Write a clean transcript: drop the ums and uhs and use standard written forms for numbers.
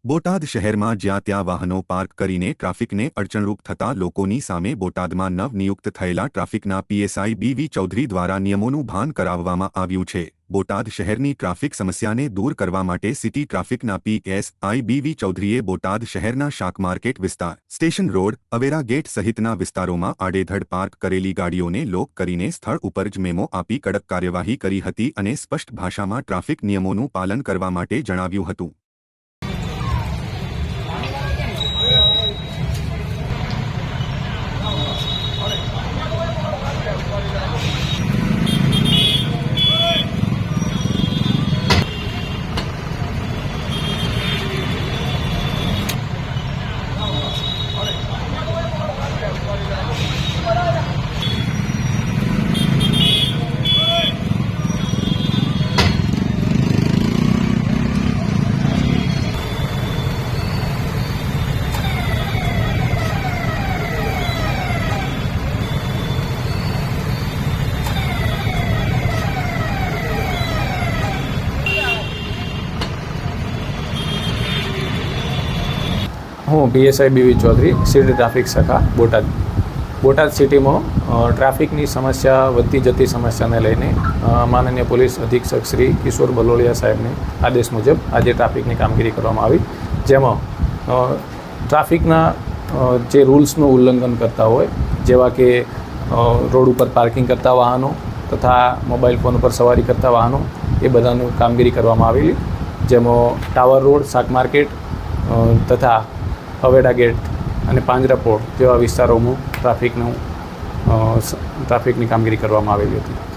બોટાદ શહેરમાં જ્યાં ત્યાં વાહનો પાર્ક કરીને ટ્રાફિકને અડચણરૂપ થતા લોકોની સામે બોટાદમાં નવનિયુક્ત થયેલા ટ્રાફિકના પીએસઆઈ બીવી ચૌધરી દ્વારા નિયમોનું ભાન કરાવવામાં આવ્યું છે। બોટાદ શહેરની ટ્રાફિક સમસ્યાને દૂર કરવા માટે સિટી ટ્રાફિકના પીએસઆઈ બીવી ચૌધરીએ બોટાદ શહેરના શાક માર્કેટ વિસ્તાર, સ્ટેશન રોડ, અવેરા ગેટ સહિતના વિસ્તારોમાં આડેધડ પાર્ક કરેલી ગાડીઓને લોક કરીને સ્થળ ઉપર જ મેમો આપી કડક કાર્યવાહી કરી હતી અને સ્પષ્ટ ભાષામાં ટ્રાફિક નિયમોનું પાલન કરવા માટે જણાવ્યું હતું। હું PSI BV Chaudhary, city traffic શાખા બોટાદ સિટીમાં ટ્રાફિકની સમસ્યા વધતી જતી સમસ્યાને લઈને માનનીય પોલીસ અધિક્ષક શ્રી કિશોર બલોડિયા સાહેબને આદેશ મુજબ આજે ટ્રાફિકની કામગીરી કરવામાં આવી, જેમાં ટ્રાફિકના જે રૂલ્સનું ઉલ્લંઘન કરતા હોય, જેવા કે રોડ ઉપર પાર્કિંગ કરતા વાહનો તથા મોબાઈલ ફોન ઉપર સવારી કરતા વાહનો, એ બધાની કામગીરી કરવામાં આવેલી, જેમાં ટાવર રોડ, શાક માર્કેટ તથા અવેડા ગેટ અને પાંજરાપોળ જેવા વિસ્તારોમાં ટ્રાફિકની કામગીરી કરવામાં આવેલી હતી।